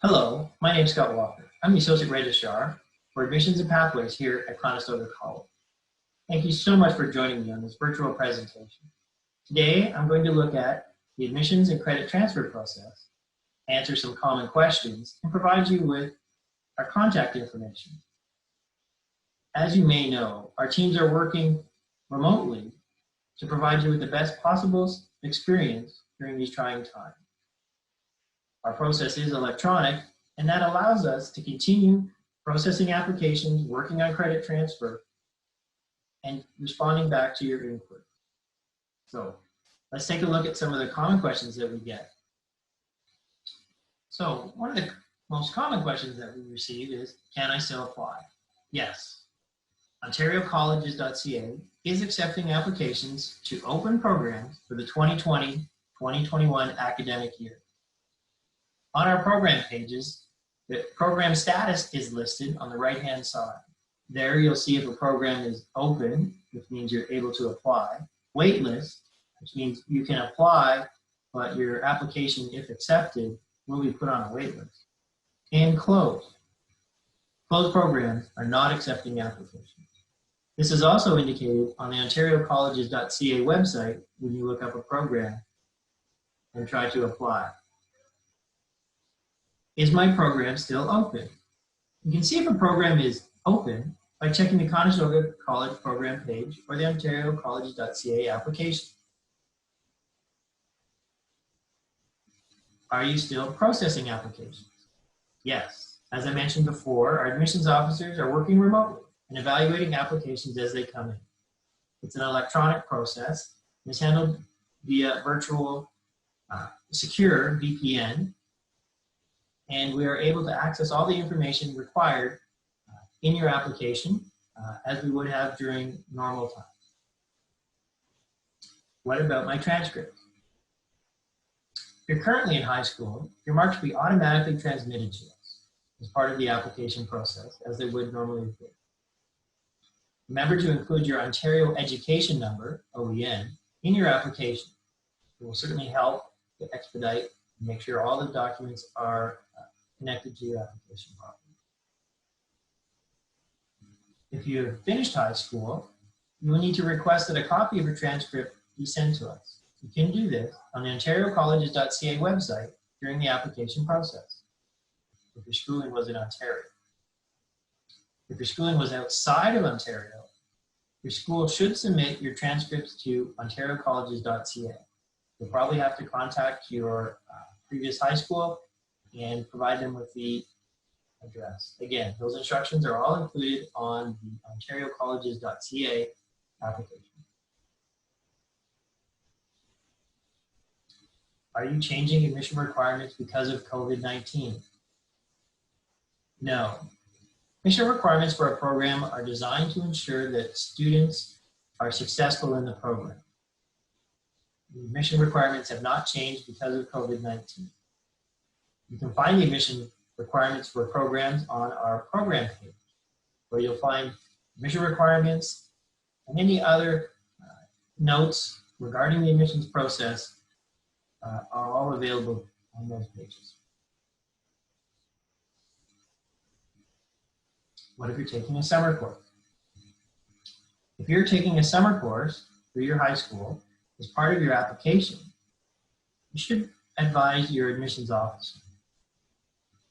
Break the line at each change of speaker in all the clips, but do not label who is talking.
Hello, my name is Scott Walker. I'm the Associate Registrar for Admissions and Pathways here at Conestoga College. Thank you so much for joining me on this virtual presentation. Today, I'm going to look at the admissions and credit transfer process, answer some common questions, and provide you with our contact information. As you may know, our teams are working remotely to provide you with the best possible experience during these trying times. Our process is electronic, and that allows us to continue processing applications, working on credit transfer, and responding back to your inquiry. So let's take a look at some of the common questions that we get. So one of the most common questions that we receive is, can I still apply? Yes. OntarioColleges.ca is accepting applications to open programs for the 2020-2021 academic year. On our program pages, the program status is listed on the right-hand side. There you'll see if a program is open, which means you're able to apply. Waitlist, which means you can apply, but your application, if accepted, will be put on a waitlist. And closed. Closed programs are not accepting applications. This is also indicated on the OntarioColleges.ca website when you look up a program and try to apply. Is my program still open? You can see if a program is open by checking the Conestoga College program page or the OntarioColleges.ca application. Are you still processing applications? Yes. As I mentioned before, our admissions officers are working remotely and evaluating applications as they come in. It's an electronic process. It's handled via virtual secure VPN. And we are able to access all the information required in your application as we would have during normal times. What about my transcripts? If you're currently in high school, your marks will be automatically transmitted to us as part of the application process, as they would normally be. Remember to include your Ontario Education Number, OEN, in your application. It will certainly help to expedite and make sure all the documents are connected to your application properly. If you have finished high school, you will need to request that a copy of your transcript be sent to us. You can do this on the OntarioColleges.ca website during the application process, if your schooling was in Ontario. If your schooling was outside of Ontario, your school should submit your transcripts to OntarioColleges.ca. You'll probably have to contact your previous high school and provide them with the address. Again, those instructions are all included on the OntarioColleges.ca application. Are you changing admission requirements because of COVID-19? No. Admission requirements for a program are designed to ensure that students are successful in the program. The admission requirements have not changed because of COVID-19. You can find the admission requirements for programs on our program page, where you'll find admission requirements and any other notes regarding the admissions process are all available on those pages. What if you're taking a summer course? If you're taking a summer course through your high school as part of your application, you should advise your admissions officer.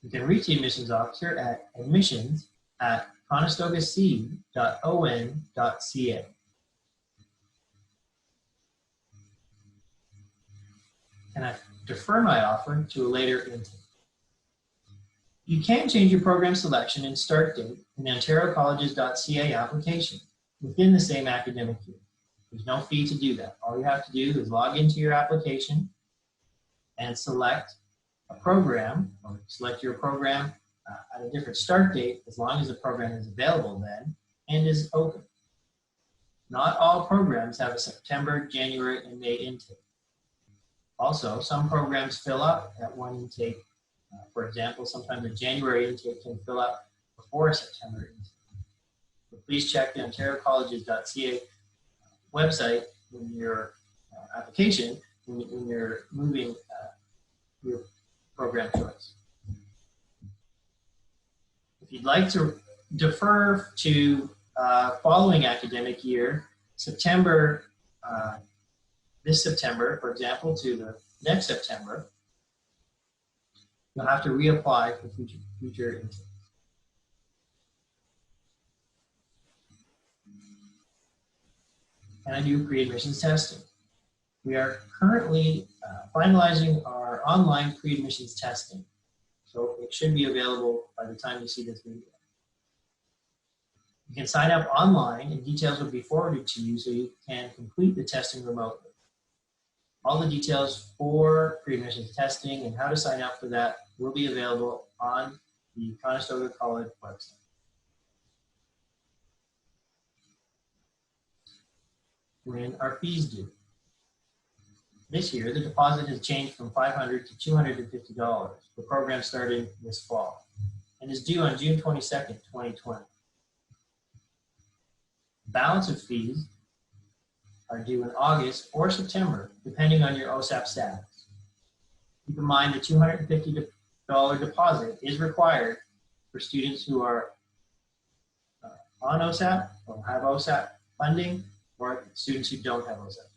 You can reach the admissions officer at admissions@conestogac.on.ca. And I defer my offer to a later intake. You can change your program selection and start date in the OntarioColleges.ca application within the same academic year. There's no fee to do that. All you have to do is log into your application and select a program, or select your program at a different start date, as long as the program is available then and is open. Not all programs have a September, January, and May intake. Also, some programs fill up at one intake. For example, sometimes a January intake can fill up before a September intake. So please check the OntarioColleges.ca website when your application, when you're moving your program choice. If you'd like to defer to following academic year, September, this September, for example, to the next September, you'll have to reapply for future intakes. And I do pre-admissions testing. We are currently finalizing our online pre-admissions testing. So it should be available by the time you see this video. You can sign up online and details will be forwarded to you so you can complete the testing remotely. All the details for pre-admissions testing and how to sign up for that will be available on the Conestoga College website. When are fees due? This year, the deposit has changed from $500 to $250. The program started this fall and is due on June 22nd, 2020. Balance of fees are due in August or September, depending on your OSAP status. Keep in mind the $250 deposit is required for students who are on OSAP or have OSAP funding, or students who don't have OSAP funding.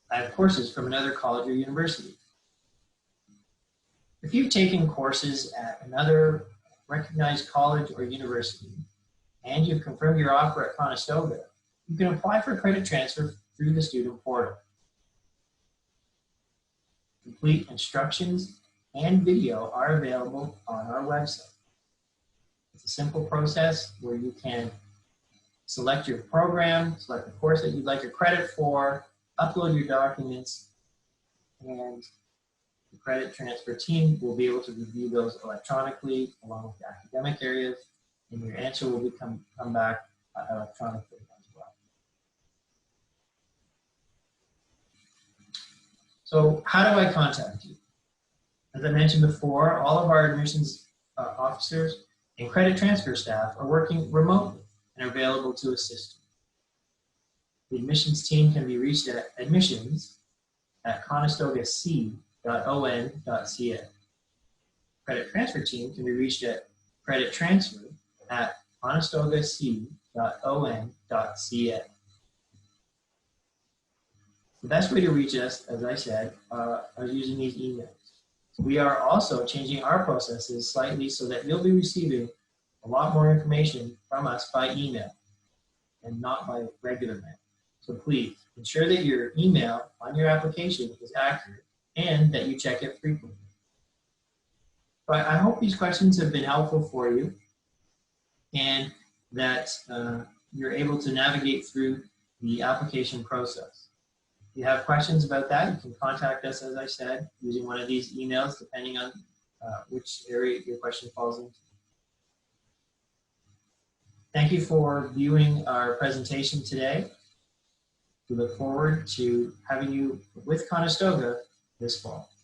I have courses from another college or university. If you've taken courses at another recognized college or university, and you've confirmed your offer at Conestoga, you can apply for credit transfer through the student portal. Complete instructions and video are available on our website. It's a simple process where you can select your program, select the course that you'd like your credit for, upload your documents, and the credit transfer team will be able to review those electronically along with the academic areas, and your answer will come back electronically as well. So how do I contact you? As I mentioned before, all of our admissions officers and credit transfer staff are working remotely and are available to assist you. The admissions team can be reached at admissions@conestogac.on.ca. Credit transfer team can be reached at credittransfer@conestogac.on.ca. The best way to reach us, as I said, is using these emails. We are also changing our processes slightly so that you'll be receiving a lot more information from us by email and not by regular mail. So please ensure that your email on your application is accurate and that you check it frequently. But I hope these questions have been helpful for you and that you're able to navigate through the application process. If you have questions about that, you can contact us, as I said, using one of these emails, depending on which area your question falls into. Thank you for viewing our presentation today. We look forward to having you with Conestoga this fall.